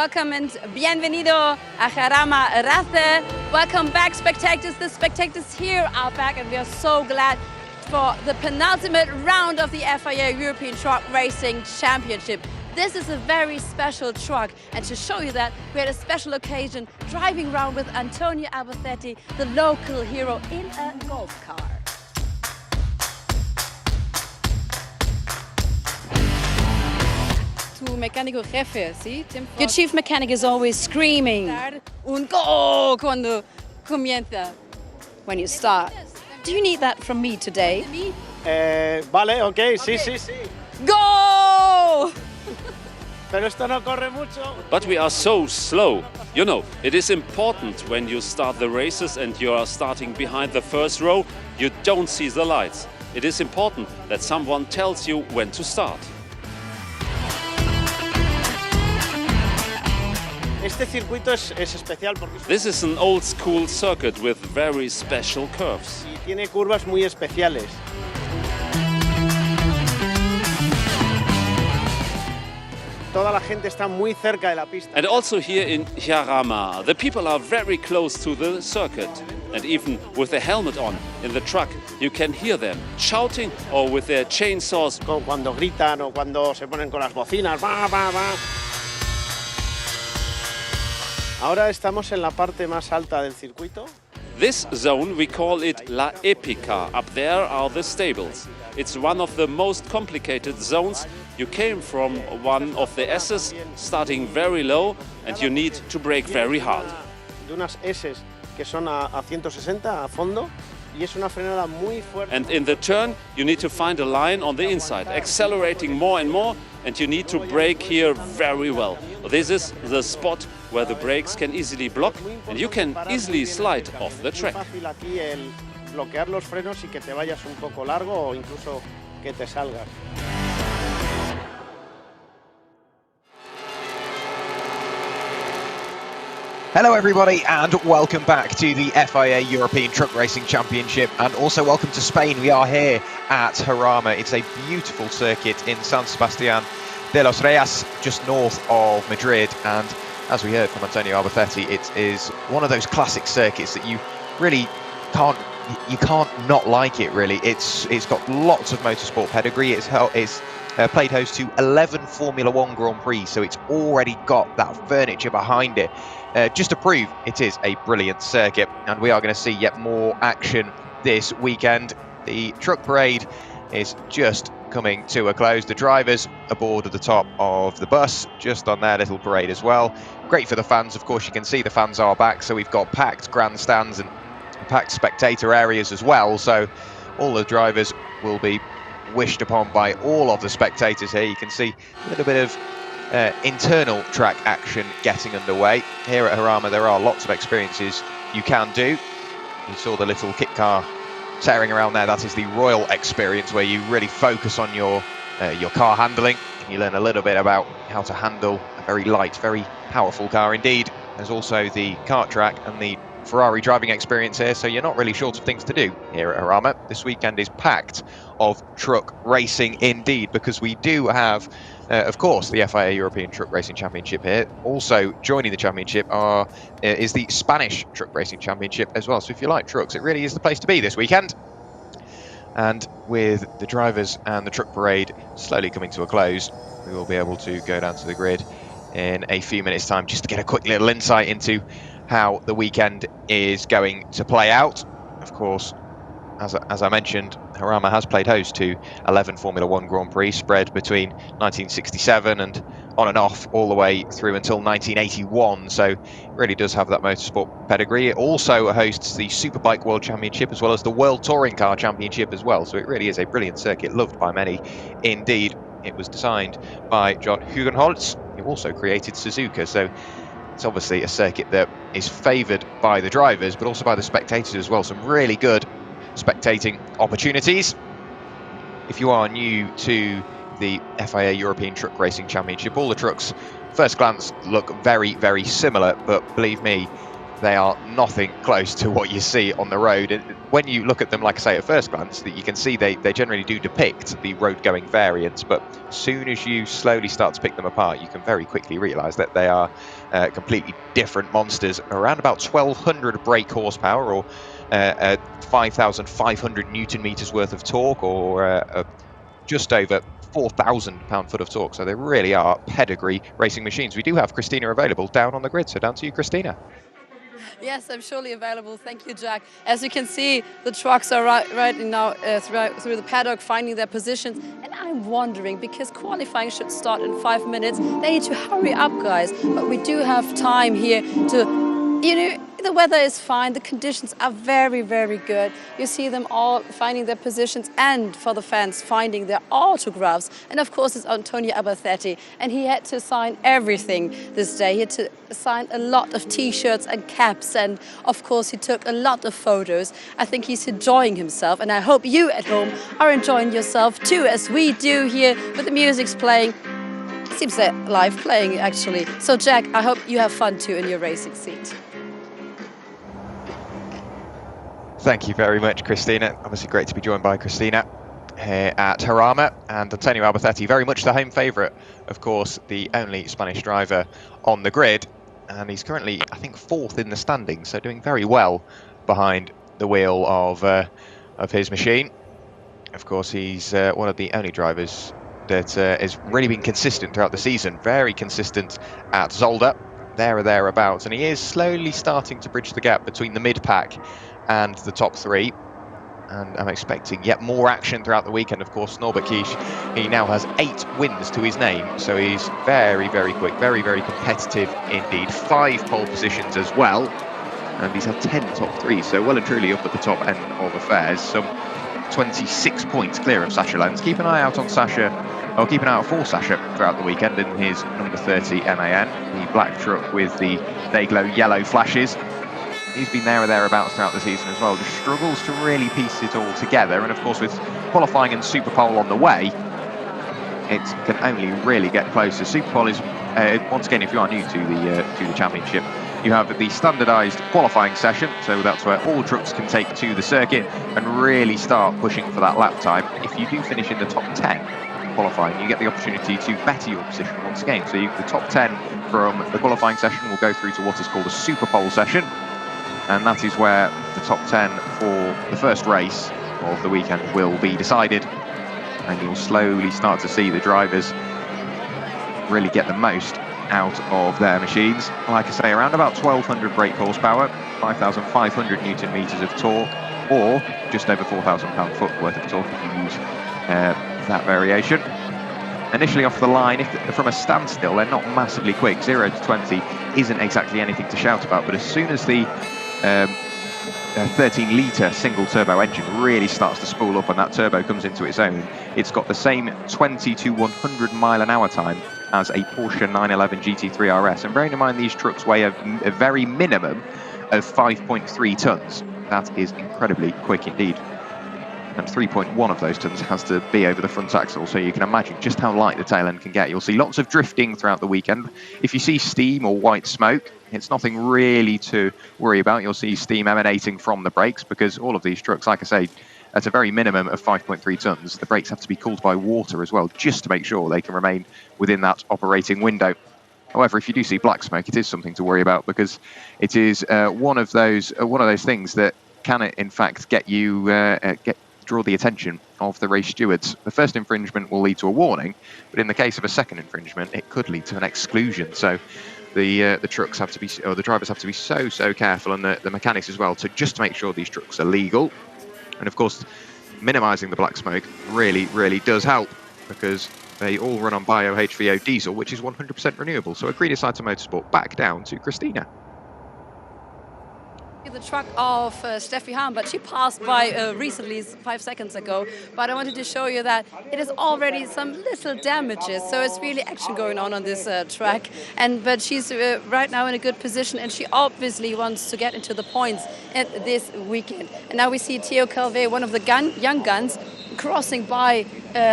Welcome and bienvenido a JARAMA Race. Welcome back, spectators. The spectators here are back, and we are so glad for the penultimate round of the FIA European Truck Racing Championship. This is a very special truck, and to show you that, we had a special occasion driving around with Antonio Albacete, the local hero, in a golf car. Tu mecánico jefe, ¿sí? Your chief mechanic is always screaming un go cuando comienza, when you start. Do you need that from me today? Vale, ok, sí, sí, sí. Go! Pero esto no corre mucho. But we are so slow. You know, it is important when you start the races and you are starting behind the first row, you don't see the lights. It is important that someone tells you when to start. Este circuito es especial porque This is an old school circuit with very special curves. y tiene curvas muy especiales. Toda la gente está muy cerca de la pista. And also here in JARAMA, the people are very close to the circuit. And even with the helmet on in the truck, you can hear them shouting or with their chainsaws. Cuando gritan o cuando se ponen con las bocinas. ¡Va, va, va! Ahora estamos en la parte más alta del circuito. This zone, we call it La Epica. Up there are the stables. It's one of the most complicated zones. You came from one of the S's, starting very low, and you need to brake very hard. De unas S's que son a 160 a fondo y es una frenada muy fuerte. And in the turn, you need to find a line on the inside, accelerating more and more, and you need to brake here very well. This is the spot where the brakes can easily block, and you can easily slide off the track. Es fácil aquí el bloquear los frenos y que te vayas un poco largo o incluso que te salgas. Hello everybody and welcome back to the FIA European Truck Racing Championship, and also welcome to Spain. We are here at Jarama. It's a beautiful circuit in San Sebastián de los Reyes, just north of Madrid, and as we heard from Antonio Albacete, it is one of those classic circuits that you really can't not like it really. It's got lots of motorsport pedigree. It's played host to 11 Formula One Grand Prix, so it's already got that furniture behind it. Just to prove it is a brilliant circuit, and we are going to see yet more action this weekend. The truck parade is just coming to a close. The drivers aboard at the top of the bus, just on their little parade as well. Great for the fans, of course. You can see the fans are back, so we've got packed grandstands and packed spectator areas as well. So all the drivers will be wished upon by all of the spectators here. You can see a little bit of internal track action getting underway. Here at Jarama there are lots of experiences you can do. You saw the little kit car tearing around there. That is the Royal experience, where you really focus on your car handling, and you learn a little bit about how to handle a very light, very powerful car indeed. There's also the kart track and the Ferrari driving experience here, so you're not really short of things to do here at Jarama. This weekend is packed of truck racing indeed, because we do have of course the FIA European Truck Racing Championship here. Also joining the championship is the Spanish Truck Racing Championship as well, so if you like trucks, it really is the place to be this weekend. And with the drivers and the truck parade slowly coming to a close, we will be able to go down to the grid in a few minutes time just to get a quick little insight into how the weekend is going to play out. Of course, as I mentioned, Jarama has played host to 11 Formula One Grand Prix spread between 1967 and on and off all the way through until 1981, so it really does have that motorsport pedigree. It also hosts the Superbike World Championship as well as the World Touring Car Championship as well, so it really is a brilliant circuit, loved by many indeed. It was designed by John Hugenholtz, who also created Suzuka, so it's obviously a circuit that is favoured by the drivers but also by the spectators as well. Some really good spectating opportunities. If you are new to the FIA European Truck Racing Championship, all the trucks first glance look very, very similar, but believe me, they are nothing close to what you see on the road. And when you look at them, like I say, at first glance, that you can see they generally do depict the road-going variants, but as soon as you slowly start to pick them apart, you can very quickly realise that they are completely different monsters. Around about 1,200 brake horsepower, or 5,500 Newton meters worth of torque, or just over 4,000 pound-foot of torque. So they really are pedigree racing machines. We do have Christina available down on the grid, so down to you, Christina. Yes, I'm surely available. Thank you, Jack. As you can see, the trucks are right now through the paddock, finding their positions. And I'm wondering, because qualifying should start in 5 minutes, they need to hurry up, guys. But we do have time here to, the weather is fine. The conditions are very, very good. You see them all finding their positions, and for the fans, finding their autographs. And of course, it's Antonio Alberthetti. And he had to sign everything this day. He had to sign a lot of T-shirts and caps. And of course, he took a lot of photos. I think he's enjoying himself. And I hope you at home are enjoying yourself too, as we do here with the music's playing. It seems they're live playing, actually. So, Jack, I hope you have fun too in your racing seat. Thank you very much, Christina. Obviously great to be joined by Christina here at Jarama, and Antonio Alberthetti, very much the home favourite, of course, the only Spanish driver on the grid, and he's currently, I think, 4th in the standings, so doing very well behind the wheel of his machine. Of course, he's one of the only drivers that has really been consistent throughout the season, very consistent at Zolder, there or thereabouts, and he is slowly starting to bridge the gap between the mid-pack and the top 3, and I'm expecting yet more action throughout the weekend. Of course, Norbert Kish, he now has 8 wins to his name, so he's very, very quick, very, very competitive indeed. 5 pole positions as well, and he's had 10 top 3s, so well and truly up at the top end of affairs. Some 26 points clear of Sasha Lenz. Keep an eye out on Sasha, or keep an eye out for Sasha throughout the weekend in his number 30 MAN, the black truck with the Dayglow yellow flashes. He's been there or thereabouts throughout the season as well, just struggles to really piece it all together. And of course, with qualifying and Superpole on the way, it can only really get closer. Superpole is, once again, if you are new to the championship, you have the standardised qualifying session, so that's where all trucks can take to the circuit and really start pushing for that lap time. If you do finish in the top 10 qualifying, you get the opportunity to better your position once again. So the top 10 from the qualifying session will go through to what is called a Superpole session, and that is where the top 10 for the first race of the weekend will be decided, and you'll slowly start to see the drivers really get the most out of their machines. Like I say, around about 1,200 brake horsepower, 5,500 Newton meters of torque, or just over 4,000 pound-foot worth of torque if you use that variation. Initially off the line, from a standstill, they're not massively quick. 0 to 20 isn't exactly anything to shout about, but as soon as the 13-litre single turbo engine really starts to spool up and that turbo comes into its own, it's got the same 20 to 100 mile an hour time as a Porsche 911 GT3 RS. And bearing in mind, these trucks weigh a very minimum of 5.3 tons. That is incredibly quick indeed. And 3.1 of those tons has to be over the front axle, so you can imagine just how light the tail end can get. You'll see lots of drifting throughout the weekend. If you see steam or white smoke, it's nothing really to worry about. You'll see steam emanating from the brakes, because all of these trucks, like I say, at a very minimum of 5.3 tons, the brakes have to be cooled by water as well, just to make sure they can remain within that operating window. However, if you do see black smoke, it is something to worry about, because it is one of those things that can, in fact, get you draw the attention of the race stewards. The first infringement will lead to a warning, but in the case of a second infringement, it could lead to an exclusion. So the trucks have to be, or the drivers have to be so careful, and the mechanics as well, to just to make sure these trucks are legal. And of course, minimising the black smoke really does help, because they all run on bio HVO diesel, which is 100% renewable. So Agreed Aside Motorsport, back down to Christina. The truck of Steffi Hahn, but she passed by recently 5 seconds ago. But I wanted to show you that it is already some little damages, so it's really action going on this track. But she's right now in a good position, and she obviously wants to get into the points this weekend. And now we see Theo Calvé, one of the young guns, crossing by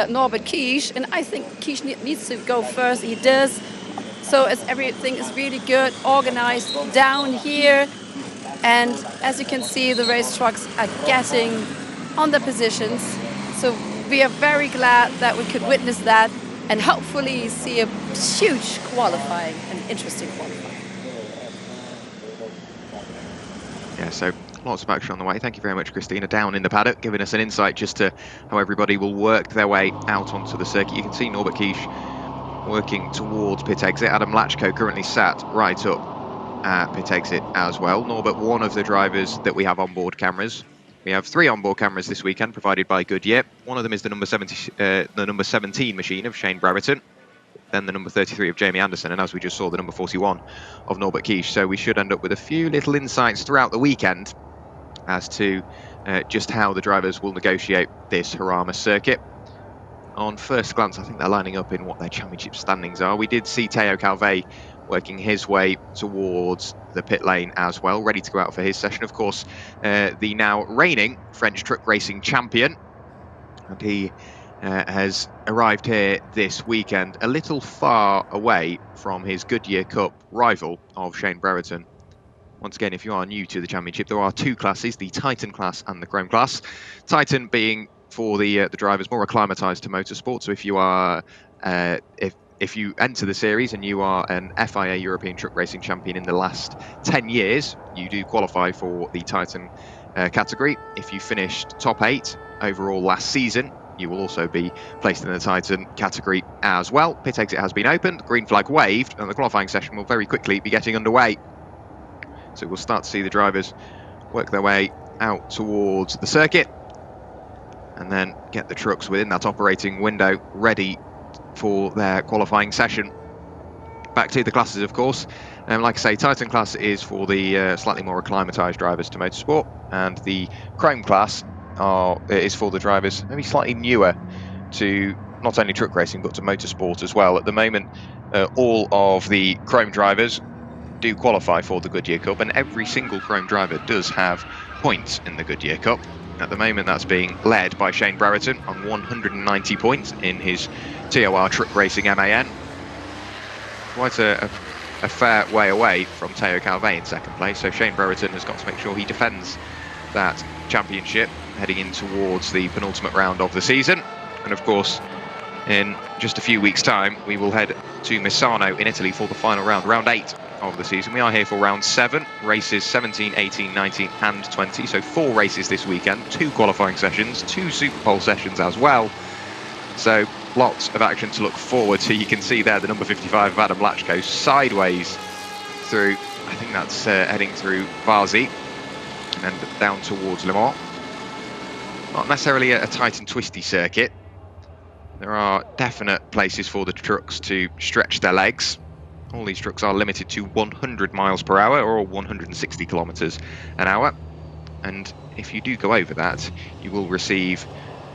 Norbert Kish, and I think Kish needs to go first. He does. So everything is really good, organized down here. And as you can see, the race trucks are getting on the positions. So we are very glad that we could witness that and hopefully see a huge qualifying and interesting qualifying. Yeah, so lots of action on the way. Thank you very much, Christina, down in the paddock, giving us an insight just to how everybody will work their way out onto the circuit. You can see Norbert Kish working towards pit exit. Adam Latchko currently sat right up at pit exit as well. Norbert, one of the drivers that we have on board cameras. We have 3 onboard cameras this weekend provided by Goodyear. One of them is the number 17 machine of Shane Brereton, then the number 33 of Jamie Anderson, and as we just saw, the number 41 of Norbert Kish. So we should end up with a few little insights throughout the weekend as to just how the drivers will negotiate this Jarama circuit. On first glance, I think they're lining up in what their championship standings are. We did see Théo Calvet working his way towards the pit lane as well, ready to go out for his session. Of course, the now reigning French truck racing champion, and he has arrived here this weekend, a little far away from his Goodyear Cup rival of Shane Brereton. Once again, if you are new to the championship, there are 2 classes, the Titan class and the Chrome class. Titan being for the drivers more acclimatized to motorsport. So if you are if you enter the series and you are an FIA European Truck Racing Champion in the last 10 years, you do qualify for the Titan category. If you finished top 8 overall last season, you will also be placed in the Titan category as well. Pit exit has been opened, green flag waved, and the qualifying session will very quickly be getting underway. So we'll start to see the drivers work their way out towards the circuit and then get the trucks within that operating window ready for their qualifying session. Back to the classes, of course. Like I say, Titan class is for the slightly more acclimatized drivers to motorsport, and the Chrome class is for the drivers maybe slightly newer to not only truck racing but to motorsport as well. At the moment, all of the Chrome drivers do qualify for the Goodyear Cup, and every single Chrome driver does have points in the Goodyear Cup. At the moment, that's being led by Shane Brereton on 190 points in his TOR Truck Racing MAN. Quite a fair way away from Théo Calvet in second place, so Shane Brereton has got to make sure he defends that championship heading in towards the penultimate round of the season. And of course, in just a few weeks' time, we will head to Misano in Italy for the final round, round 8 of the season. We are here for round 7, races 17, 18, 19 and 20, so 4 races this weekend, 2 qualifying sessions, 2 Superpole sessions as well. So lots of action to look forward to. You can see there the number 55 of Adam Latchko sideways through, I think that's heading through Varzy and down towards Le Mans. Not necessarily a tight and twisty circuit. There are definite places for the trucks to stretch their legs. All these trucks are limited to 100 miles per hour or 160 kilometers an hour. And if you do go over that, you will receive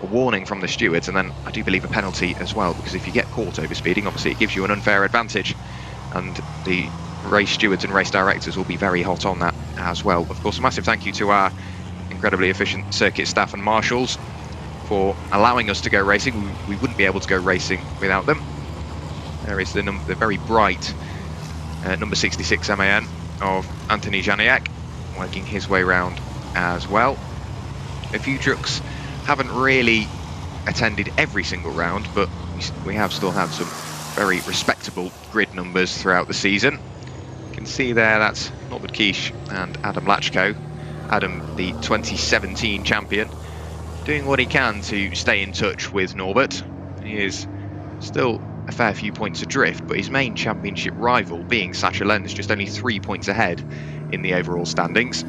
a warning from the stewards, and then I do believe a penalty as well, because if you get caught overspeeding, obviously it gives you an unfair advantage, and the race stewards and race directors will be very hot on that as well. Of course, a massive thank you to our incredibly efficient circuit staff and marshals for allowing us to go racing. We wouldn't be able to go racing without them. There is the very bright number 66 MAN of Anthony Janiak working his way round as well. A few trucks haven't really attended every single round, but we have still had some very respectable grid numbers throughout the season. You can see there that's Norbert Kish and Adam Latchko. Adam, the 2017 champion, doing what he can to stay in touch with Norbert. He is still a fair few points adrift, but his main championship rival, being Sacha Lenz, just only 3 points ahead in the overall standings.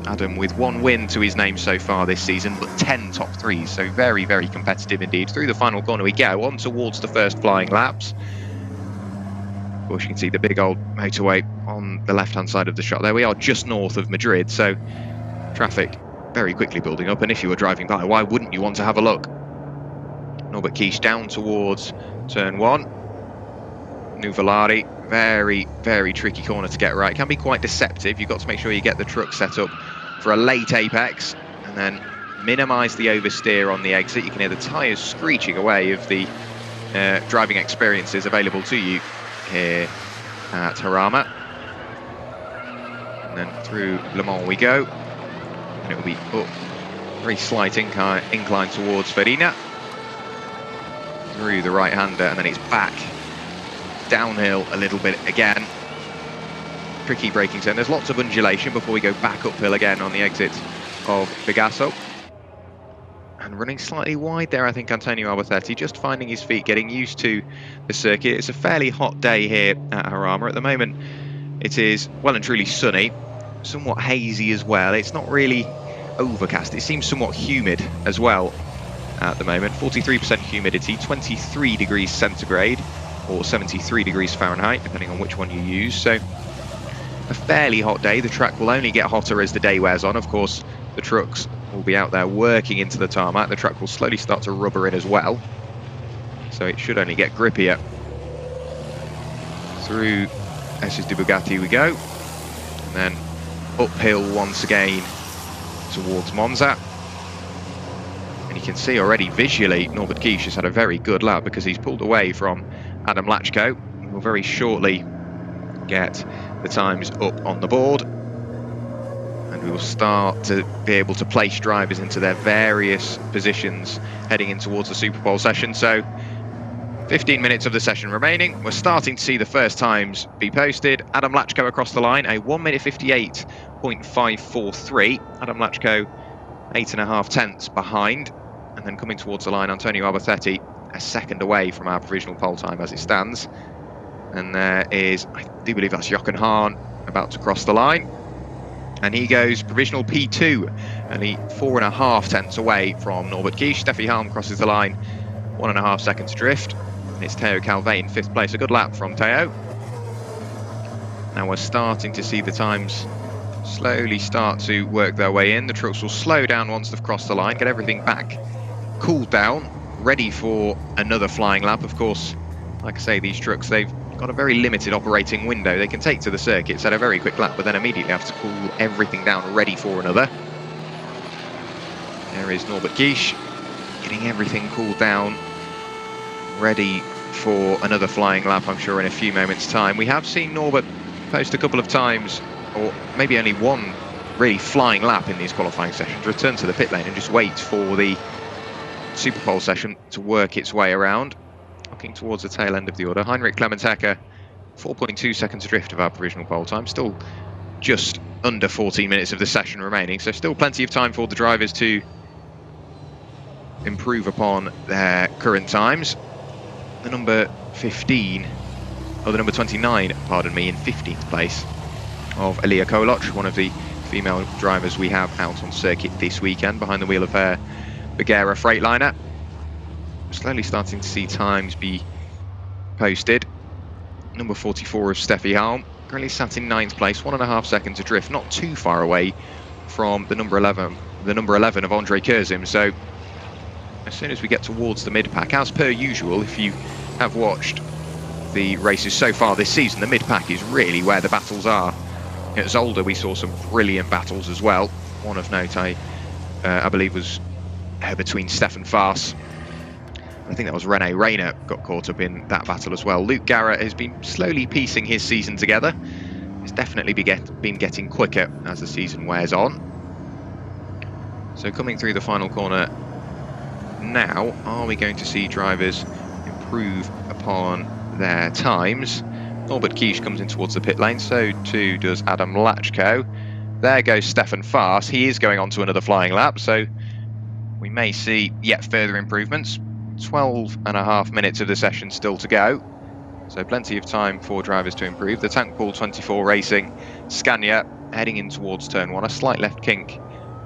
Adam with 1 win to his name so far this season, but 10 top 3s, so very, very competitive indeed. Through the final corner we go, on towards the first flying laps. Of course, you can see the big old motorway on the left-hand side of the shot there. We are just north of Madrid, so traffic very quickly building up, and if you were driving by, why wouldn't you want to have a look? Norbert Kish down towards turn 1. Nuvolari, very, very tricky corner to get right. It can be quite deceptive. You've got to make sure you get the truck set up for a late apex and then minimise the oversteer on the exit. You can hear the tyres screeching away of the driving experiences available to you here at Jarama. And then through Le Mans we go. And it will be up, very slight incline towards Freightliner. Through the right-hander, and then it's back downhill a little bit again. Tricky braking turn. There's lots of undulation before we go back uphill again on the exit of Pegaso. And running slightly wide there, I think, Antonio Albertetti, just finding his feet, getting used to the circuit. It's a fairly hot day here at Jarama. At the moment, it is well and truly sunny, somewhat hazy as well. It's not really overcast. It seems somewhat humid as well at the moment. 43% humidity, 23 degrees centigrade, or 73 degrees Fahrenheit, depending on which one you use. So a fairly hot day. The track will only get hotter as the day wears on. Of course, the trucks will be out there working into the tarmac. The track will slowly start to rubber in as well. So it should only get grippier. Through Esses de Bugatti we go. And then uphill once again towards Monza. And you can see already visually Norbert Kiesche has had a very good lap because he's pulled away from Adam Latchko. We'll very shortly get the times up on the board. And we will start to be able to place drivers into their various positions heading in towards the Super Pole session. So 15 minutes of the session remaining. We're starting to see the first times be posted. Adam Latchko across the line, a 1 minute 58.543. Adam Latchko 8.5 tenths behind. And then coming towards the line, Antonio Albertetti a second away from our provisional pole time as it stands. And there is, I do believe that's Jochen Hahn about to cross the line. And he goes provisional P2, only 4.5 tenths away from Norbert Kiesche. Steffi Halm crosses the line, 1.5 seconds drift. And it's Theo Calvet in 5th place. A good lap from Theo. Now we're starting to see the times slowly start to work their way in. The trucks will slow down once they've crossed the line, get everything back, cooled down, ready for another flying lap. Of course, like I say, these trucks, they've got a very limited operating window. They can take to the circuit, set a very quick lap, but then immediately have to cool everything down, ready for another. There is Norbert Kiesche, getting everything cooled down, ready for another flying lap, I'm sure, in a few moments' time. We have seen Norbert post a couple of times, or maybe only one really flying lap in these qualifying sessions, return to the pit lane and just wait for the Super Pole session to work its way around. Looking towards the tail end of the order, Heinrich Clement-Hecker, 4.2 seconds adrift of our provisional pole time. Still just under 14 minutes of the session remaining, so still plenty of time for the drivers to improve upon their current times. The number 29, pardon me, in 15th place of Elia Koloc, one of the female drivers we have out on circuit this weekend behind the wheel of her Bagheera Freightliner. Slowly starting to see times be posted. Number 44 of Steffi Halm, currently sat in 9th place, 1.5 seconds adrift, not too far away from the number 11 of Andre Kurzim. So as soon as we get towards the mid-pack, as per usual, if you have watched the races so far this season, the mid-pack is really where the battles are. At Zolder we saw some brilliant battles as well. One of note I believe was between Stefan Faas. I think that was Rene Rayner got caught up in that battle as well. Luke Garrett has been slowly piecing his season together. He's definitely been getting quicker as the season wears on. So coming through the final corner now, are we going to see drivers improve upon their times? Norbert Kiesche comes in towards the pit lane, so too does Adam Latchko. There goes Stefan Faas. He is going on to another flying lap, so we may see yet further improvements. 12.5 minutes of the session still to go, so plenty of time for drivers to improve. The Tank Pool 24 Racing Scania heading in towards turn 1, a slight left kink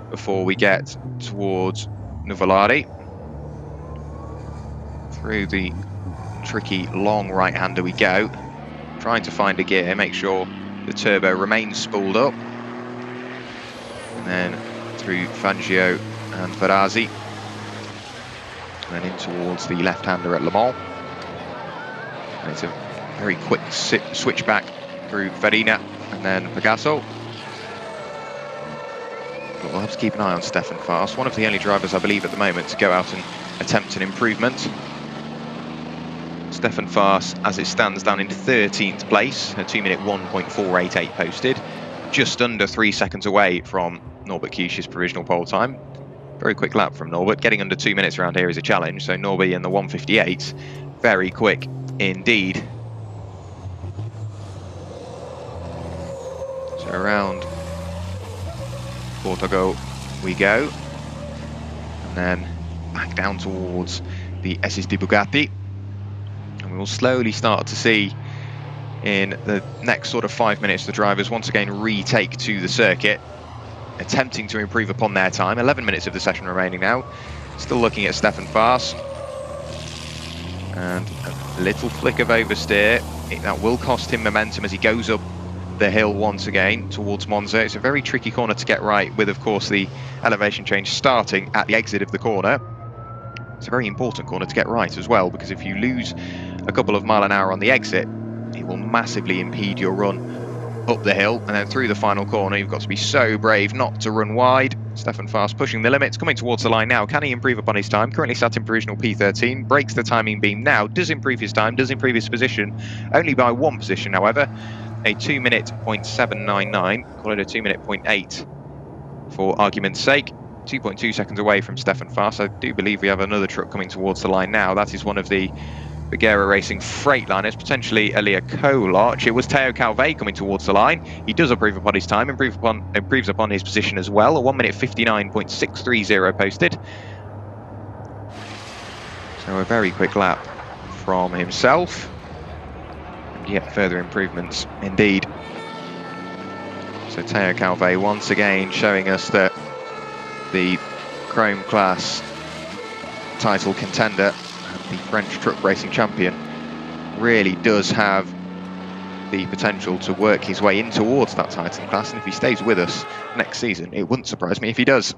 before we get towards Nuvolari. Through the tricky long right-hander we go, trying to find a gear, make sure the turbo remains spooled up, and then through Fangio and Ferrazzi. And then in towards the left-hander at Le Mans. And it's a very quick switchback through Freightliner and then Pegaso. But we'll have to keep an eye on Stefan Faas, one of the only drivers, I believe, at the moment to go out and attempt an improvement. Stefan Faas, as it stands, down in 13th place, a 2 minute 1.488 posted. just under 3 seconds away from Norbert Kies's provisional pole time. Very quick lap from Norbert. Getting under 2 minutes around here is a challenge, so Norby in the 1:58, very quick indeed. So around Portugal we go, and then back down towards the SS di Bugatti, and we will slowly start to see in the next sort of 5 minutes the drivers once again retake to the circuit, attempting to improve upon their time. 11 minutes of the session remaining now. Still looking at Stefan Faas, and a little flick of oversteer. That will cost him momentum as he goes up the hill once again towards Monza. It's a very tricky corner to get right, with of course the elevation change starting at the exit of the corner. It's a very important corner to get right as well, because if you lose a couple of miles an hour on the exit, it will massively impede your run up the hill, and then through the final corner you've got to be so brave not to run wide. Stefan Faas pushing the limits, coming towards the line now. Can he improve upon his time? Currently sat in provisional P13, breaks the timing beam now, does improve his time, does improve his position, only by 1 position however. A 2 minute .799, call it a 2 minute .8 for argument's sake. 2.2 seconds away from Stefan Faas. I do believe we have another truck coming towards the line now. That is one of the Bagheera Racing Freightliners, potentially Elia Kolach. It was Teo Calvé coming towards the line. He does improve upon his time, improves upon his position as well. A 1 minute 59.630 posted. So a very quick lap from himself. And yet further improvements indeed. So Teo Calvé once again showing us that the Chrome class title contender, the French truck racing champion, really does have the potential to work his way in towards that title class, and if he stays with us next season, it wouldn't surprise me if he does.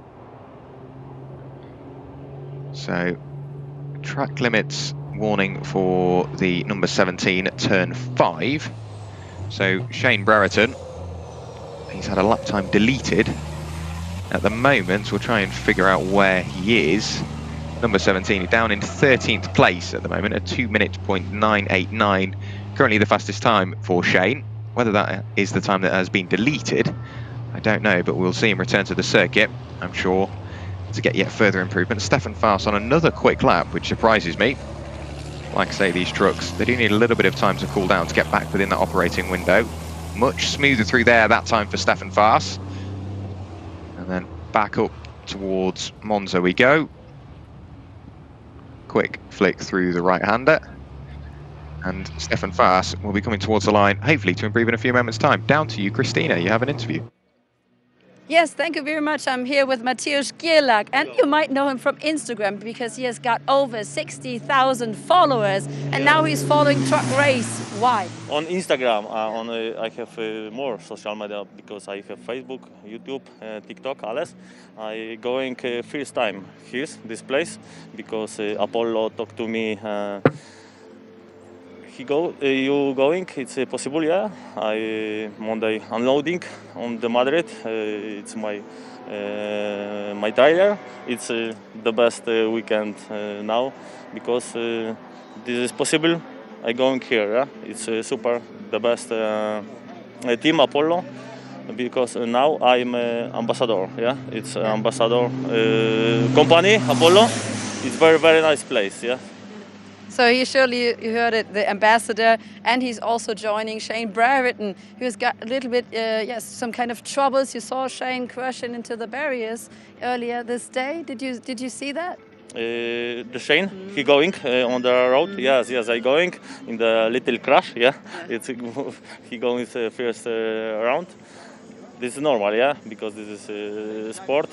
So, track limits warning for the number 17 at turn 5. So Shane Brereton, he's had a lap time deleted. At the moment, we'll try and figure out where he is. Number 17 is down in 13th place at the moment, a 2 minute .989. Currently the fastest time for Shane. Whether that is the time that has been deleted, I don't know, but we'll see him return to the circuit, I'm sure, to get yet further improvement. Stefan Faas on another quick lap, which surprises me. Like I say, these trucks, they do need a little bit of time to cool down to get back within that operating window. Much smoother through there that time for Stefan Faas. And then back up towards Monza we go. Quick flick through the right-hander, and Stefan Faas will be coming towards the line, hopefully to improve in a few moments' time. Down to you, Christina, you have an interview. Yes, thank you very much. I'm here with Mattias Gerlach, and you might know him from Instagram because he has got over 60,000 followers, and now he's following truck race. Why? On Instagram, I have more social media because I have Facebook, YouTube, TikTok, alles. I going first time here, this place, because Apollo talked to me. You going? It's possible, yeah. I Monday unloading on the Madrid. It's my trailer. It's the best weekend now because this is possible. I going here. Yeah? It's super, the best team Apollo, because now I'm ambassador. Yeah, it's ambassador company Apollo. It's very nice place. Yeah. So he surely, you heard it, the ambassador, and he's also joining Shane Brereton, who's got a little bit, some kind of troubles. You saw Shane crashing into the barriers earlier this day. Did you see that? The Shane, he going on the road. Yes, I going in the little crash. Yeah, it's he going first round. This is normal, yeah, because this is sport.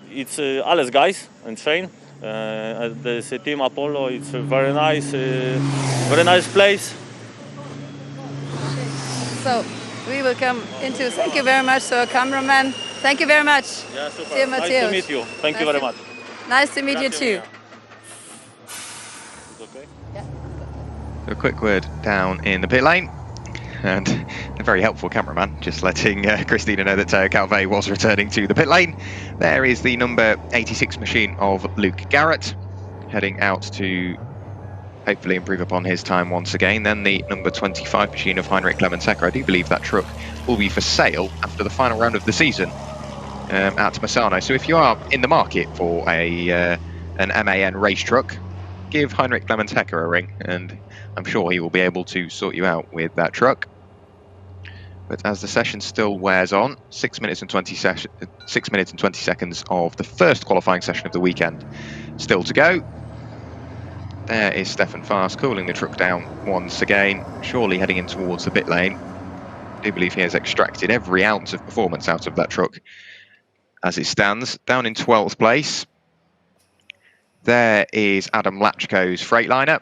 It's alles guys and Shane. This team Apollo, it's a very nice place. So we will come into. Thank you very much, sir, cameraman. Thank you very much. Yeah, super. Dear Nice Mattias. to meet you. Thank you very much. Nice to meet you too. Okay. Yeah. A quick word down in the pit lane, and a very helpful cameraman just letting Christina know that Teo Calvé was returning to the pit lane. There is the number 86 machine of Luke Garrett heading out to hopefully improve upon his time once again. Then the number 25 machine of Heinrich Clementecker. I do believe that truck will be for sale after the final round of the season at Misano. So if you are in the market for an MAN race truck, give Heinrich Clementecker a ring, and I'm sure he will be able to sort you out with that truck. But as the session still wears on, 6 minutes and 20 seconds of the first qualifying session of the weekend still to go. There is Stefan Fast cooling the truck down once again, surely heading in towards the pit lane. I do believe he has extracted every ounce of performance out of that truck as it stands. Down in 12th place, there is Adam Latchko's Freightliner.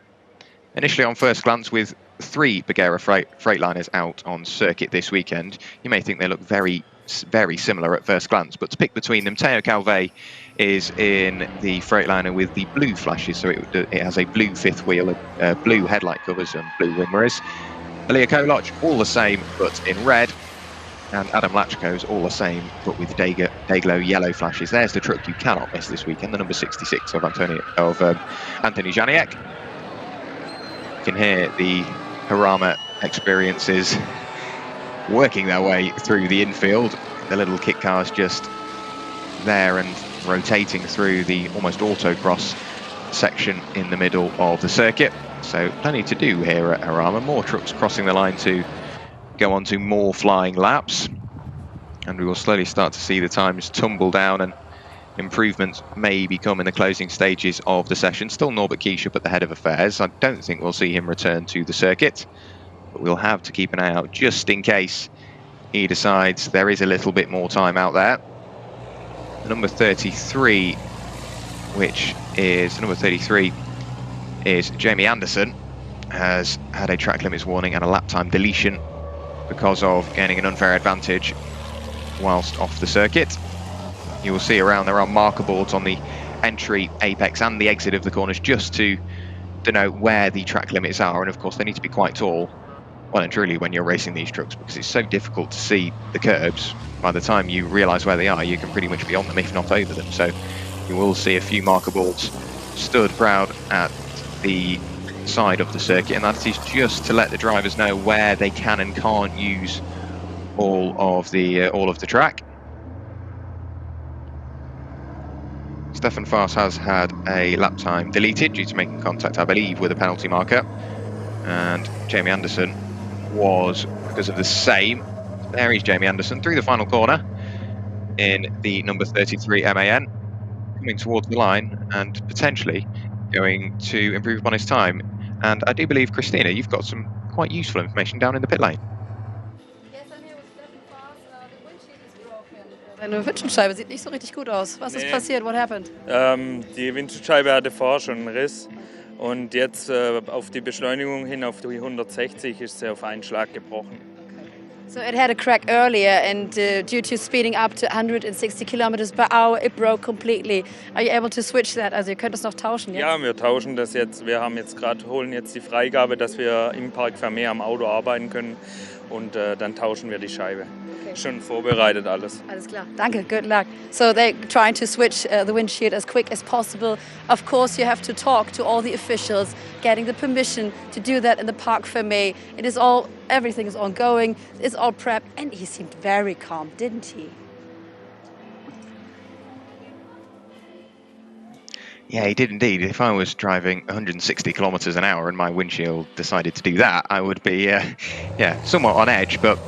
Initially on first glance, with 3 Bagheera Freightliners out on circuit this weekend, you may think they look very, very similar at first glance, but to pick between them, Teo Calvé is in the Freightliner with the blue flashes, so it has a blue fifth wheel, blue headlight covers and blue wing mirrors. Ilya Koloch, all the same, but in red, and Adam Latchko's all the same, but with Dayglow yellow flashes. There's the truck you cannot miss this weekend, the number 66 of Anthony Janiak. You can hear the JARAMA experiences working their way through the infield. The little kit cars just there and rotating through the almost autocross section in the middle of the circuit. So plenty to do here at JARAMA. More trucks crossing the line to go on to more flying laps. And we will slowly start to see the times tumble down, and improvements may become in the closing stages of the session. Still Norbert Kieschup at the head of affairs. I don't think we'll see him return to the circuit, but we'll have to keep an eye out just in case he decides there is a little bit more time out there. The number 33, is Jamie Anderson, has had a track limits warning and a lap time deletion because of gaining an unfair advantage whilst off the circuit. You will see around there are marker boards on the entry, apex and the exit of the corners just to denote where the track limits are, and of course they need to be quite tall, well and truly, when you're racing these trucks, because it's so difficult to see the curbs. By the time you realise where they are, you can pretty much be on them, if not over them. So you will see a few marker boards stood proud at the side of the circuit, and that is just to let the drivers know where they can and can't use all of the track. Stefan Fast has had a lap time deleted due to making contact, I believe, with a penalty marker, and Jamie Anderson was because of the same. There is Jamie Anderson through the final corner in the number 33 MAN, coming towards the line and potentially going to improve upon his time. And I do believe, Christina, you've got some quite useful information down in the pit lane. Yes, I'm here with Stefan Fast. The windshield is broken. Deine Windschutzscheibe sieht nicht so richtig gut aus. Was ist passiert? What happened? Die Windschutzscheibe hatte vorher schon einen Riss. Und jetzt auf die Beschleunigung hin, auf die 160, ist sie auf einen Schlag gebrochen. So it had a crack earlier, and due to speeding up to 160 kilometers per hour, it broke completely. Are you able to switch that? Also ihr könnt es noch tauschen jetzt? Ja, wir tauschen das jetzt. Wir holen jetzt die Freigabe, dass wir im Park Vermeer am Auto arbeiten können, und dann tauschen wir die Scheibe. Okay. Schon vorbereitet alles. Alles klar. Danke. Good luck. So they're trying to switch the windshield as quick as possible. Of course, you have to talk to all the officials, getting the permission to do that in the Park Vermeer. Everything is ongoing. It's all prepped, and he seemed very calm, didn't he? Yeah, he did indeed. If I was driving 160 kilometers an hour and my windshield decided to do that, I would be, somewhat on edge. But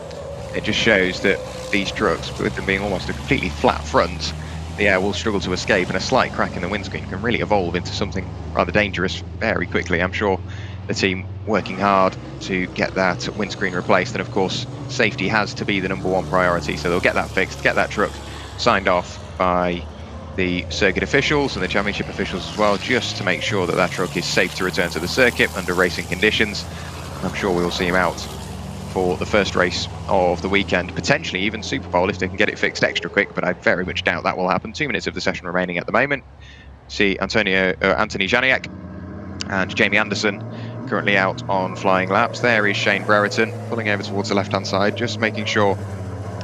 it just shows that these trucks, with them being almost a completely flat front, the air will struggle to escape, and a slight crack in the windscreen can really evolve into something rather dangerous very quickly. I'm sure the team working hard to get that windscreen replaced, and of course safety has to be the #1 priority, so they'll get that fixed, get that truck signed off by the circuit officials and the championship officials as well, just to make sure that that truck is safe to return to the circuit under racing conditions. I'm sure we will see him out for the first race of the weekend, potentially even Super Bowl if they can get it fixed extra quick, but I very much doubt that will happen. 2 minutes of the session remaining at the moment. See Anthony Janiak and Jamie Anderson currently out on flying laps. There is Shane Brereton pulling over towards the left-hand side, just making sure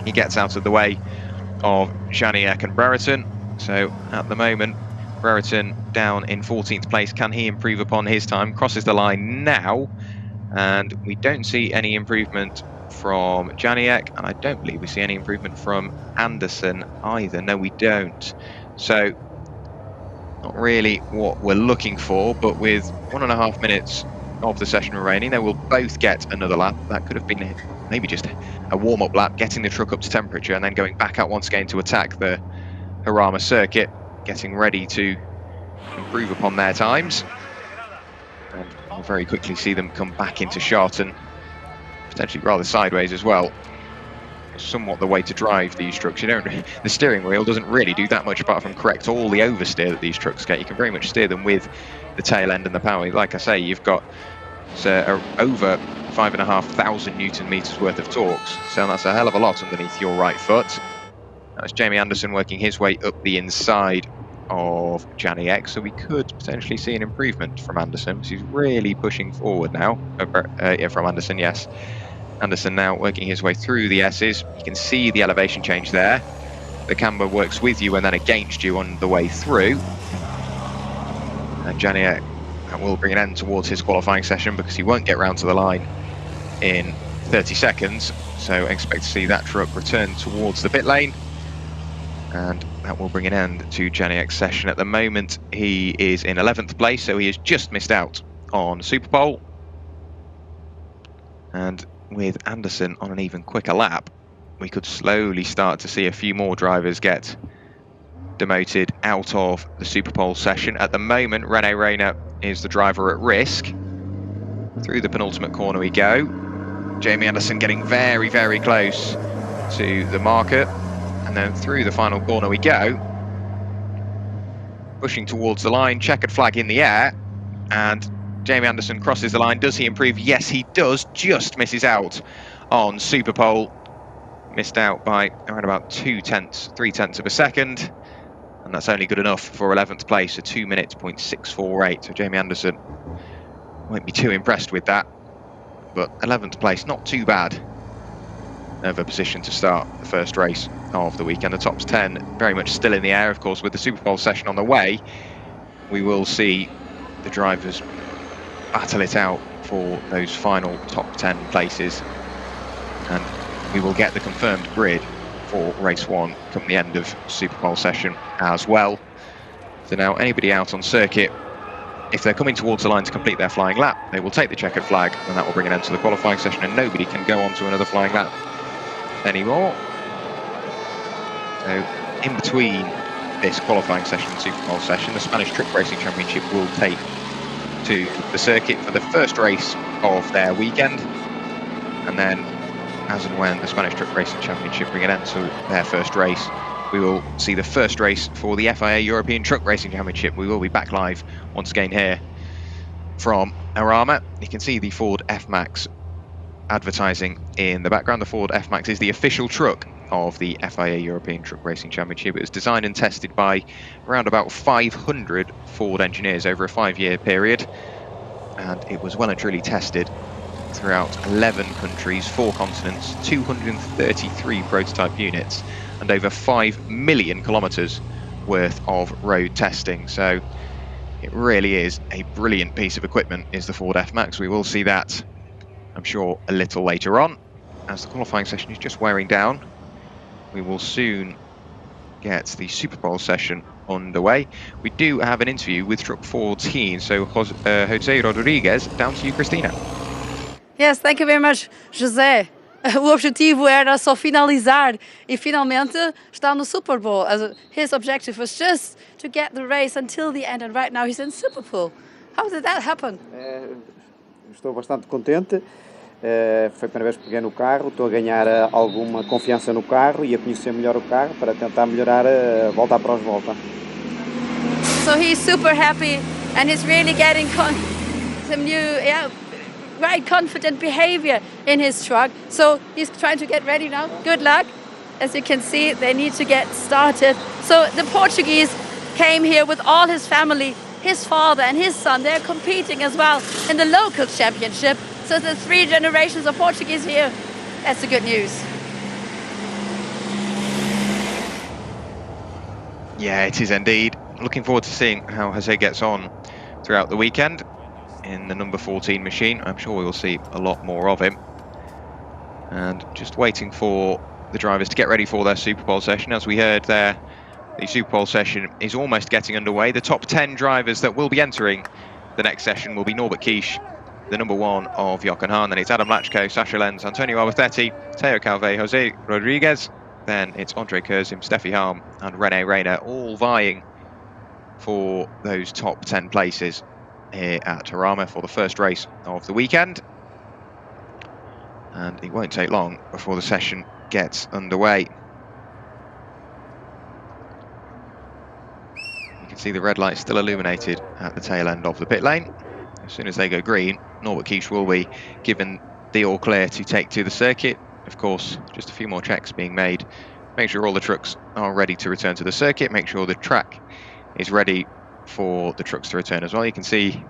he gets out of the way of Janiak and Brereton. So at the moment, Brereton down in 14th place. Can he improve upon his time? Crosses the line now, and we don't see any improvement from Janiek, and I don't believe we see any improvement from Anderson either. No, we don't. So, not really what we're looking for, but with 1.5 minutes of the session remaining, they will both get another lap. That could have been maybe just a warm-up lap, getting the truck up to temperature, and then going back out once again to attack the JARAMA circuit, getting ready to improve upon their times. And we'll very quickly see them come back into Sharton, potentially rather sideways as well. Somewhat the way to drive these trucks. The steering wheel doesn't really do that much apart from correct all the oversteer that these trucks get. You can very much steer them with the tail end and the power. Like I say, you've got over 5,500 Newton meters worth of torques, so that's a hell of a lot underneath your right foot. That's Jamie Anderson working his way up the inside of Janiek, so we could potentially see an improvement from Anderson. He's really pushing forward now. From Anderson, yes. Anderson now working his way through the S's. You can see the elevation change there. The camber works with you and then against you on the way through. And Janiek will bring an end towards his qualifying session because he won't get round to the line in 30 seconds. So expect to see that truck return towards the pit lane. And that will bring an end to Janiek's session. At the moment, he is in 11th place, so he has just missed out on Superpole. And with Anderson on an even quicker lap, we could slowly start to see a few more drivers get demoted out of the Superpole session. At the moment, Rene Rayner is the driver at risk. Through the penultimate corner we go. Jamie Anderson getting very, very close to the marker. And then through the final corner we go. Pushing towards the line, checkered flag in the air. And Jamie Anderson crosses the line. Does he improve? Yes, he does. Just misses out on Superpole. Missed out by around about 3/10 of a second. And that's only good enough for 11th place, a 2 minutes, .648. So Jamie Anderson won't be too impressed with that. But 11th place, not too bad of a position to start the first race of the weekend. The top 10 very much still in the air, of course, with the Superpole session on the way. We will see the drivers battle it out for those final top 10 places, and we will get the confirmed grid for race 1 come the end of Superpole session as well. So now anybody out on circuit, if they're coming towards the line to complete their flying lap, they will take the checkered flag, and that will bring an end to the qualifying session, and nobody can go on to another flying lap anymore. So in between this qualifying session and Superpole session, the Spanish Truck Racing Championship will take to the circuit for the first race of their weekend, and then as and when the Spanish Truck Racing Championship bring an end to their first race, we will see the first race for the FIA European Truck Racing Championship. We will be back live once again here from JARAMA. You can see the Ford F-Max advertising in the background. The Ford F-Max is the official truck of the FIA European Truck Racing Championship. It was designed and tested by around about 500 Ford engineers over a 5-year period, and it was well and truly tested throughout 11 countries, 4 continents, 233 prototype units, and over 5 million kilometres worth of road testing. So it really is a brilliant piece of equipment, is the Ford F-Max. We will see that, I'm sure, a little later on, as the qualifying session is just wearing down. We will soon get the Superpole session underway. We do have an interview with Truck 14, so Jose Rodrigues, down to you, Christina. Yes, thank you very much, José. O objetivo era só finalizar e finalmente está no Super Bowl. His objective was just to get the race until the end, and right now he's in Super Bowl. How did that happen? Estou bastante contente. Foi a primeira vez que peguei no carro, estou a ganhar alguma confiança no carro e a conhecer melhor o carro para tentar melhorar volta após volta. So he's super happy and he's really getting some new, right confident behavior in his truck. So he's trying to get ready now. Good luck. As you can see, they need to get started. So the Portuguese came here with all his family, his father and his son. They're competing as well in the local championship. So the 3 generations of Portuguese here. That's the good news. Yeah, it is indeed. looking forward to seeing how Jose gets on throughout the weekend in the number 14 machine. I'm sure we will see a lot more of him. And just waiting for the drivers to get ready for their Super Pole session. As we heard there, the Super Pole session is almost getting underway. The top 10 drivers that will be entering the next session will be Norbert Kish, the number 1 of Jochen Hahn, then it's Adam Latchko, Sasha Lenz, Antonio Albertetti, Teo Calvé, Jose Rodriguez, then it's Andre Kurzim, Steffi Harm and René Reiner, all vying for those top 10 places here at JARAMA for the first race of the weekend. And it won't take long before the session gets underway. You can see the red light still illuminated at the tail end of the pit lane. As soon as they go green, Norbert Kish will be given the all clear to take to the circuit. Of course, just a few more checks being made. Make sure all the trucks are ready to return to the circuit. Make sure the track is ready for the trucks to return as well. You can see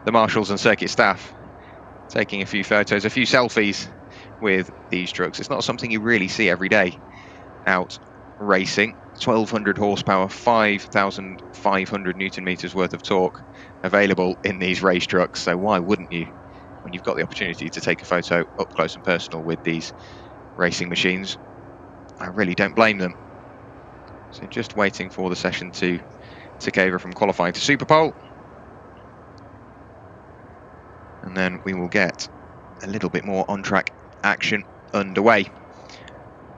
the marshals and circuit staff taking a few photos, a few selfies with these trucks. It's not something you really see every day out racing. 1200 horsepower, 5,500 Newton meters worth of torque available in these race trucks. So why wouldn't you, when you've got the opportunity to take a photo up close and personal with these racing machines? I really don't blame them. So just waiting for the session to tick over from qualifying to Super Pole. And then we will get a little bit more on-track action underway.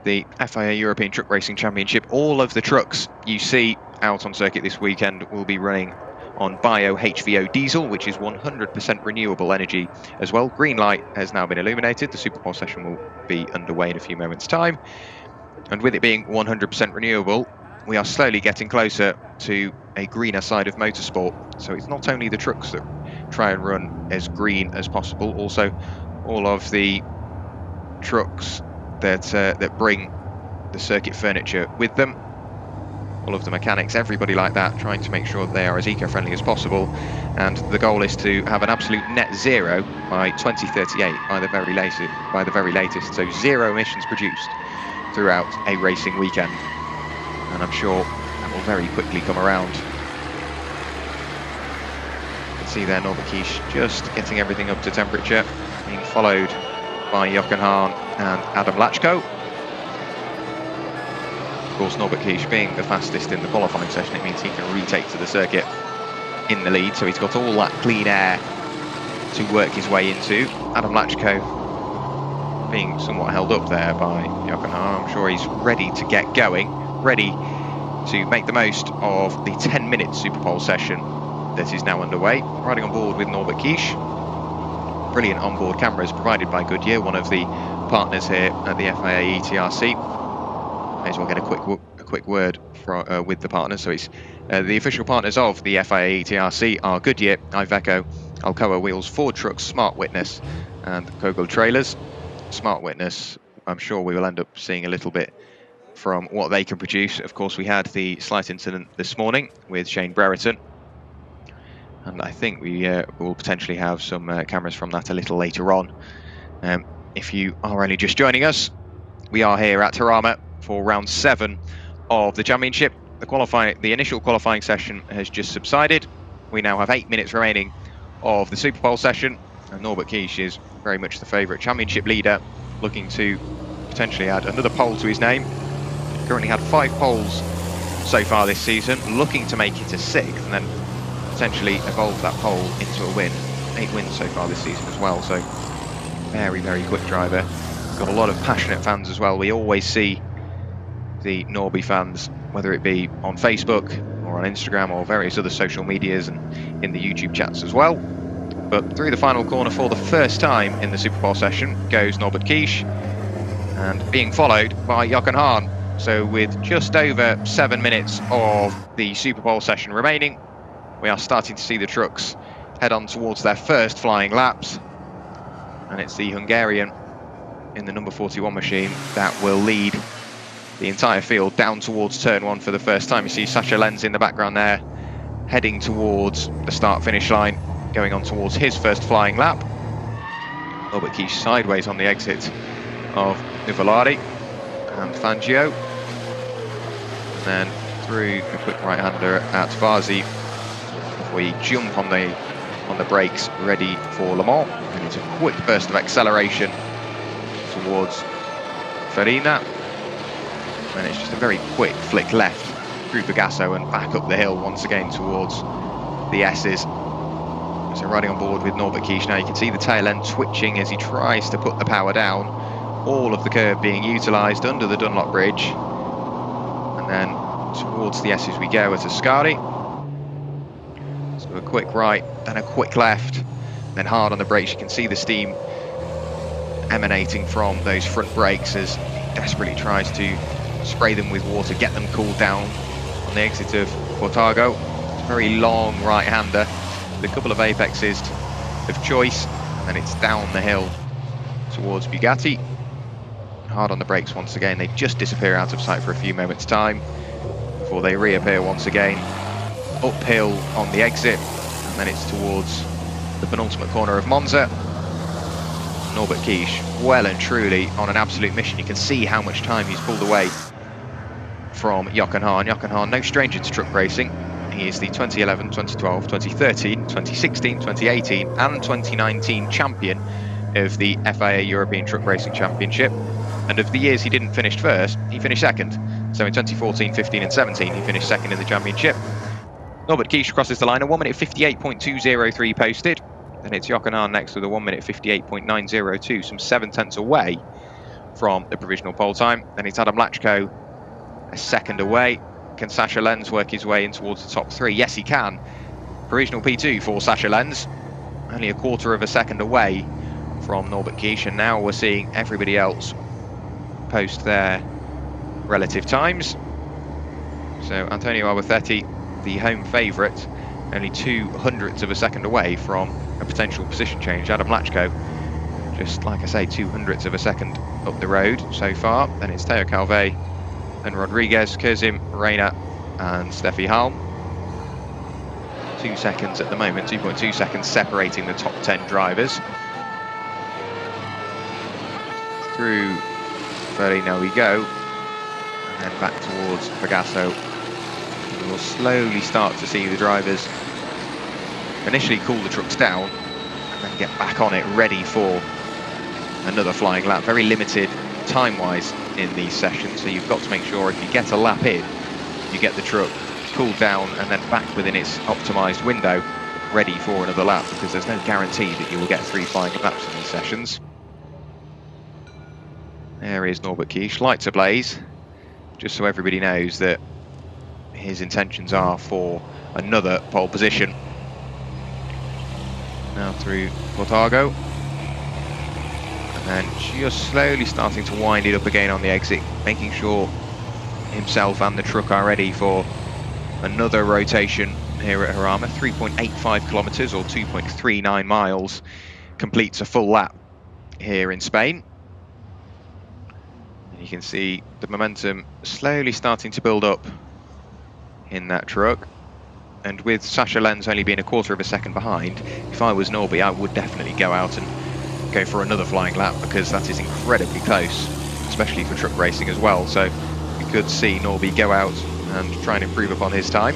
The FIA European Truck Racing Championship, all of the trucks you see out on circuit this weekend will be running on bio HVO diesel, which is 100% renewable energy as well. Green light has now been illuminated. The Super Pole session will be underway in a few moments' time. And with it being 100% renewable, we are slowly getting closer to a greener side of motorsport. So it's not only the trucks that try and run as green as possible, also all of the trucks that bring the circuit furniture with them, all of the mechanics, everybody like that, trying to make sure they are as eco-friendly as possible. And the goal is to have an absolute net zero by 2038 by the very latest. So 0 emissions produced throughout a racing weekend. And I'm sure that will very quickly come around. You can see there Norbert Kish just getting everything up to temperature, being followed by Jochen Hahn and Adam Latchko. Of course, Norbert Kish being the fastest in the qualifying session, it means he can retake to the circuit in the lead, so he's got all that clean air to work his way into. Adam Latchko being somewhat held up there by Jochen Hahn. I'm sure he's ready to get going, ready to make the most of the 10-minute Super Pole session that is now underway. Riding on board with Norbert Kish. Brilliant onboard cameras provided by Goodyear, one of the partners here at the FIA ETRC. May as well get a quick word with the partners. So it's the official partners of the FIA ETRC are Goodyear, Iveco, Alcoa Wheels, Ford Trucks, Smart Witness and Kogel Trailers. Smart Witness, I'm sure we will end up seeing a little bit from what they can produce. Of course, we had the slight incident this morning with Shane Brereton, and I think we will potentially have some cameras from that a little later on. If you are only just joining us, we are here at JARAMA for round 7 of the championship. The initial qualifying session has just subsided. We now have 8 minutes remaining of the Super Pole session, and Norbert Kish is very much the favourite championship leader, looking to potentially add another pole to his name. Currently had 5 poles so far this season, looking to make it a 6th and then potentially evolve that pole into a win. 8 wins so far this season as well, so very, very quick driver. Got a lot of passionate fans as well. We always see the Norby fans, whether it be on Facebook or on Instagram or various other social medias and in the YouTube chats as well. But through the final corner for the first time in the Super Pole session goes Norbert Kish, and being followed by Jochen Hahn. So with just over 7 minutes of the Super Pole session remaining, we are starting to see the trucks head on towards their first flying laps. And it's the Hungarian in the number 41 machine that will lead the entire field down towards turn 1 for the first time. You see Sasha Lenz in the background there, heading towards the start-finish line, going on towards his first flying lap. Norbert Kish sideways on the exit of Nuvolari and Fangio. And then through a quick right-hander at Varzy before you jump on the brakes, ready for Le Mans. And it's a quick burst of acceleration towards Freightliner. And it's just a very quick flick left through Pegaso and back up the hill once again towards the S's. So riding on board with Norbert Kish now, you can see the tail end twitching as he tries to put the power down. All of the curve being utilised under the Dunlop Bridge. And then towards the S's we go at Ascari. So a quick right, then a quick left, then hard on the brakes. You can see the steam emanating from those front brakes as he desperately tries to spray them with water, get them cooled down on the exit of Portago. It's a very long right-hander with a couple of apexes of choice, and then it's down the hill towards Bugatti. Hard on the brakes once again. They just disappear out of sight for a few moments time before they reappear once again. Uphill on the exit, and then it's towards the penultimate corner of Monza. Norbert Kish well and truly on an absolute mission. You can see how much time he's pulled away from Jochen Hahn. Jochen Hahn, no stranger to truck racing. He is the 2011, 2012, 2013, 2016, 2018 and 2019 champion of the FIA European Truck Racing Championship. And of the years he didn't finish first, he finished second. So in 2014, 15 and 17, he finished second in the championship. Norbert Kish crosses the line, a 1 minute 58.203 posted. Then it's Jochen Hahn next with a 1 minute 58.902, some 7 tenths away from the provisional pole time. Then it's Adam Latchko a second away. Can Sascha Lenz work his way in towards the top 3? Yes, he can. Provisional P2 for Sascha Lenz. Only a quarter of a second away from Norbert Kish, and now we're seeing everybody else post their relative times. So Antonio Albacete, the home favourite, only 2/100ths of a second away from a potential position change. Adam Latchko, just like I say, 2/100ths of a second up the road so far. Then it's Teo Calvet, then Rodriguez, Kurzim, Reina and Steffi Halm. 2 seconds at the moment, 2.2 seconds separating the top 10 drivers. Through Freightliner we go, and then back towards Pegaso. We'll slowly start to see the drivers initially cool the trucks down and then get back on it, ready for another flying lap. Very limited time-wise in these sessions, so you've got to make sure if you get a lap in, you get the truck cooled down and then back within its optimised window, ready for another lap, because there's no guarantee that you will get 3 flying laps in these sessions. There is Norbert Kish, lights ablaze, just so everybody knows that his intentions are for another pole position. Now through Portago, and then just slowly starting to wind it up again on the exit, making sure himself and the truck are ready for another rotation here at Jarama. 3.85 kilometers or 2.39 miles completes a full lap here in Spain. And you can see the momentum slowly starting to build up in that truck, and with Sascha Lenz only being a quarter of a second behind, if I was Norby, I would definitely go out and go for another flying lap, because that is incredibly close, especially for truck racing as well. So we could see Norby go out and try and improve upon his time.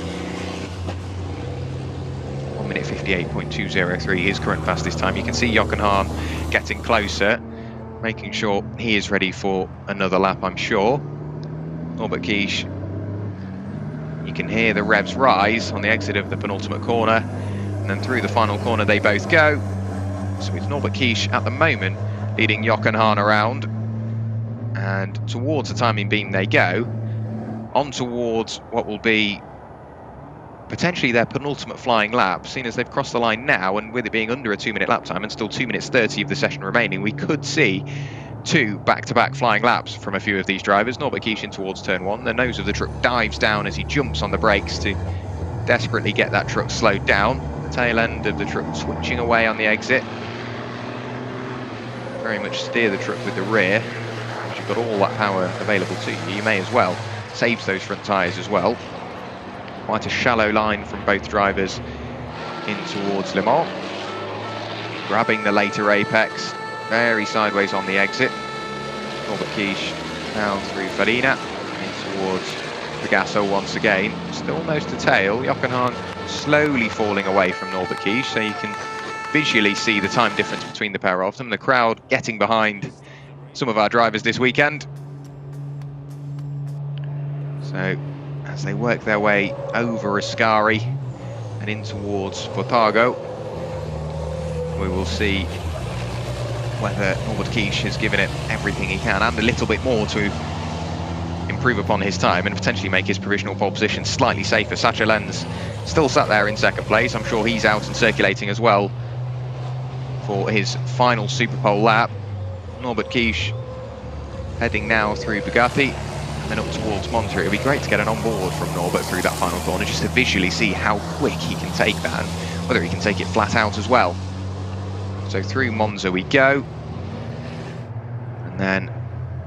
1 minute 58.203, his current fastest time. You can see Jochen Hahn getting closer, making sure he is ready for another lap, I'm sure. Norbert Kish, you can hear the revs rise on the exit of the penultimate corner, and then through the final corner they both go. So it's Norbert Kish at the moment leading Jochen Hahn around, and towards the timing beam they go, on towards what will be potentially their penultimate flying lap, seeing as they've crossed the line now, and with it being under a 2-minute lap time and still 2 minutes 30 of the session remaining, we could see 2 back-to-back flying laps from a few of these drivers. Norbert Kish in towards turn 1, the nose of the truck dives down as he jumps on the brakes to desperately get that truck slowed down. The tail end of the truck switching away on the exit. Very much steer the truck with the rear, because you've got all that power available to you. You may as well. Saves those front tyres as well. Quite a shallow line from both drivers in towards Le Mans. Grabbing the later apex, very sideways on the exit. Norbert Kish down through Freightliner in towards Pegaso once again, still nose to tail. Jochen Hahn slowly falling away from Norbert Kies, so you can visually see the time difference between the pair of them. The crowd getting behind some of our drivers this weekend. So as they work their way over Ascari and in towards Fortago, we will see whether Norbert Kies has given it everything he can and a little bit more to improve upon his time and potentially make his provisional pole position slightly safer. Sacha Lenz still sat there in second place. I'm sure he's out and circulating as well for his final Super Pole lap. Norbert Kies heading now through Bugatti and then up towards Monza. It would be great to get an on-board from Norbert through that final corner just to visually see how quick he can take that and whether he can take it flat out as well. So through Monza we go, and then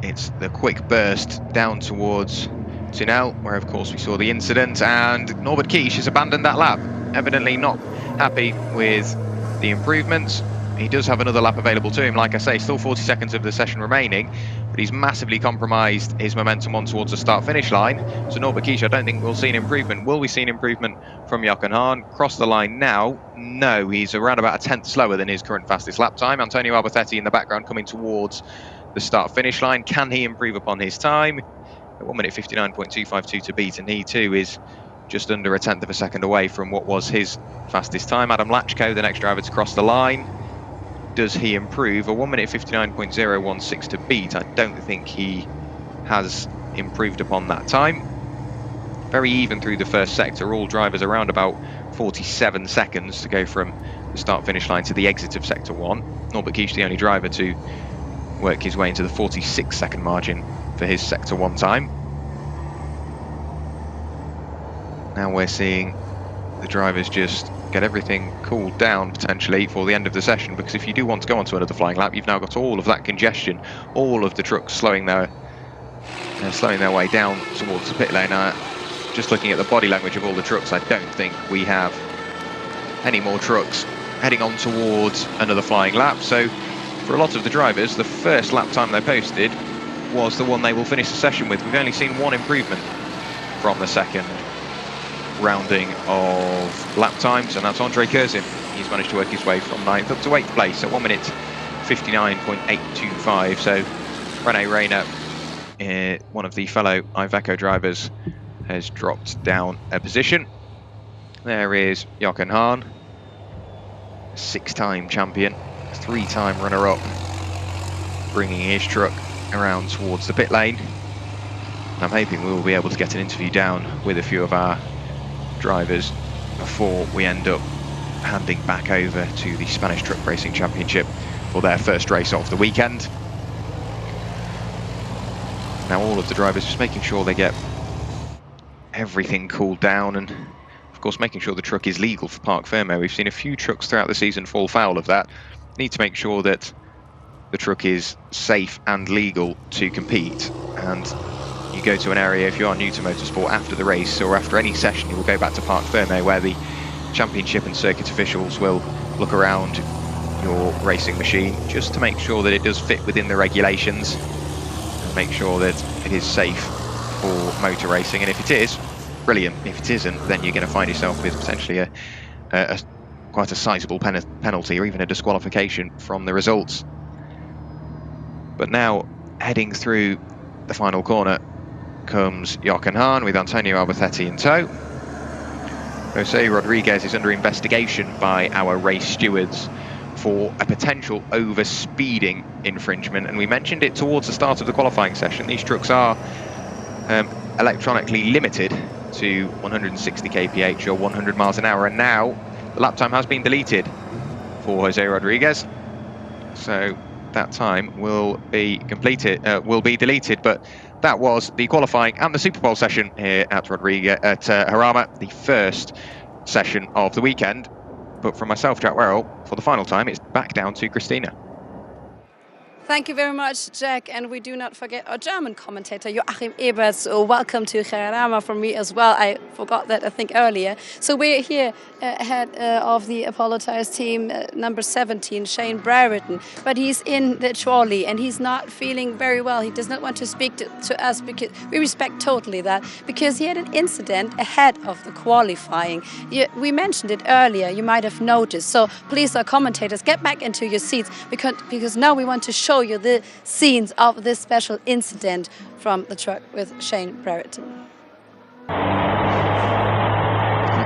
it's the quick burst down towards Tunnel, where of course we saw the incident, and Norbert Kies has abandoned that lap, evidently not happy with the improvements. He does have another lap available to him, like I say, still 40 seconds of the session remaining, but he's massively compromised his momentum on towards the start-finish line. So Norbert Kies, I don't think we'll see an improvement. Will we see an improvement from Jochen Hahn? Cross the line now? No, he's around about a tenth slower than his current fastest lap time. Antonio Albertetti in the background coming towards the start-finish line. Can he improve upon his time? At 1 minute 59.252 to beat, and he too is just under a tenth of a second away from what was his fastest time. Adam Latchko, the next driver to cross the line. Does he improve? A 1 minute 59.016 to beat. I don't think he has improved upon that time. Very even through the first sector. All drivers around about 47 seconds to go from the start-finish line to the exit of Sector 1. Norbert Kies, the only driver to work his way into the 46-second margin for his Sector 1 time. Now we're seeing the drivers just get everything cooled down potentially for the end of the session, because if you do want to go onto another flying lap, you've now got all of that congestion, all of the trucks slowing their way down towards the pit lane. Just looking at the body language of all the trucks, I don't think we have any more trucks heading on towards another flying lap. So for a lot of the drivers, the first lap time they posted was the one they will finish the session with. We've only seen one improvement from the second rounding of lap times, and that's Andre Curzin. He's managed to work his way from 9th up to 8th place at 1 minute 59.825. So Rene Reina, one of the fellow Iveco drivers, has dropped down a position. There is Jochen Hahn, 6-time champion, 3-time runner-up, bringing his truck around towards the pit lane. I'm hoping we will be able to get an interview down with a few of our drivers before we end up handing back over to the Spanish Truck Racing Championship for their first race of the weekend. Now all of the drivers just making sure they get everything cooled down, and of course making sure the truck is legal for Parc Fermé. We've seen a few trucks throughout the season fall foul of that. Need to make sure that the truck is safe and legal to compete, and you go to an area, if you are new to motorsport, after the race or after any session, you will go back to Parc Fermé, where the championship and circuit officials will look around your racing machine just to make sure that it does fit within the regulations and make sure that it is safe for motor racing. And if it is, brilliant. If it isn't, then you're going to find yourself with potentially quite a sizable penalty or even a disqualification from the results. But now, heading through the final corner, comes Jochen Hahn with Antonio Albertetti in tow. Jose Rodriguez is under investigation by our race stewards for a potential over-speeding infringement, and we mentioned it towards the start of the qualifying session. These trucks are electronically limited to 160 kph or 100 miles an hour, and now the lap time has been deleted for Jose Rodriguez, so that time will be deleted. But that was the qualifying and the Super Bowl session here at Jarama, the first session of the weekend. But from myself, Jack Werrell, for the final time, it's back down to Christina. Thank you very much, Jack. And we do not forget our German commentator, Joachim Eberts. Welcome to JARAMA from me as well. I forgot that, I think, earlier. So we're here ahead of the Apollo Tyres team, number 17, Shane Brereton. But he's in the trolley and he's not feeling very well. He does not want to speak to us because we respect totally that, because he had an incident ahead of the qualifying. We mentioned it earlier, you might have noticed. So please, our commentators, get back into your seats because now we want to show you the scenes of this special incident from the truck with Shane Brereton. Thank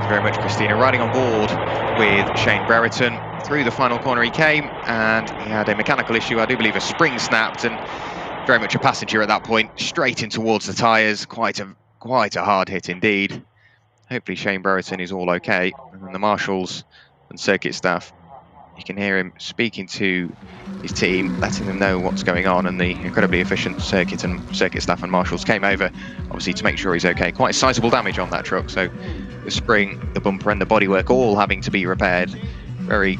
you very much, Christina. Riding on board with Shane Brereton. Through the final corner he came, and he had a mechanical issue. I do believe a spring snapped, and very much a passenger at that point, straight in towards the tyres. Quite a hard hit indeed. Hopefully Shane Brereton is all okay. And then the marshals and circuit staff, you can hear him speaking to his team, letting them know what's going on, and the incredibly efficient circuit staff and marshals came over, obviously, to make sure he's okay. Quite sizable damage on that truck, so the spring, the bumper and the bodywork all having to be repaired. Very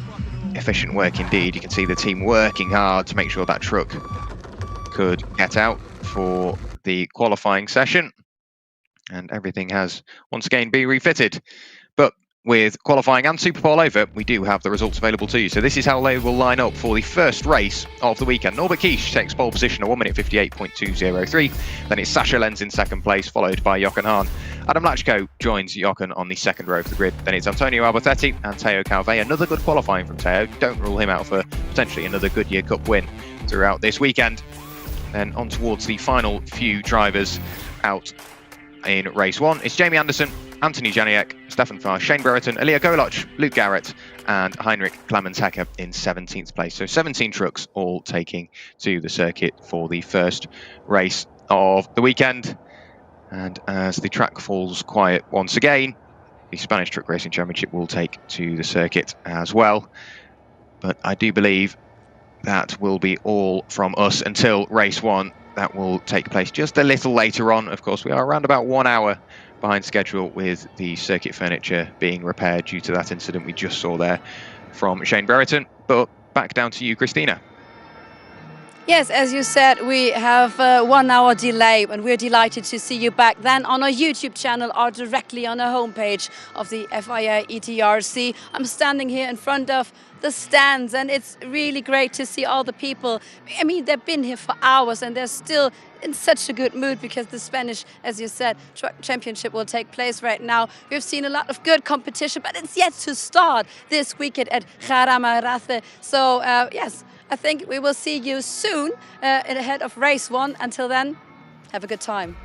efficient work indeed. You can see the team working hard to make sure that truck could get out for the qualifying session, and everything has once again been refitted. But with qualifying and Super Bowl over, we do have the results available to you. So this is how they will line up for the first race of the weekend. Norbert Kish takes pole position at 1:58.203. Then it's Sasha Lenz in second place, followed by Jochen Hahn. Adam Latchko joins Jochen on the second row of the grid. Then it's Antonio Albertetti and Teo Calvé. Another good qualifying from Teo. Don't rule him out for potentially another Goodyear Cup win throughout this weekend. Then on towards the final few drivers out in race one. It's Jamie Anderson, Anthony Janiak, Stefan Farr, Shane Brereton, Elia Goloch, Luke Garrett and Heinrich Clemens-Hecker in 17th place. So 17 trucks all taking to the circuit for the first race of the weekend. And as the track falls quiet once again, the Spanish Truck Racing Championship will take to the circuit as well. But I do believe that will be all from us until race one. That will take place just a little later on. Of course, we are around about 1 hour behind schedule with the circuit furniture being repaired due to that incident we just saw there from Shane Brereton. But back down to you, Christina. Yes, as you said, we have a 1 hour delay, and we're delighted to see you back then on our YouTube channel or directly on the homepage of the FIA ETRC. I'm standing here in front of the stands, and it's really great to see all the people. I mean, they've been here for hours and they're still in such a good mood because the Spanish, as you said, Truck Championship will take place right now. We've seen a lot of good competition, but it's yet to start this weekend at JARAMA Rathe. So, yes, I think we will see you soon ahead of race one. Until then, have a good time.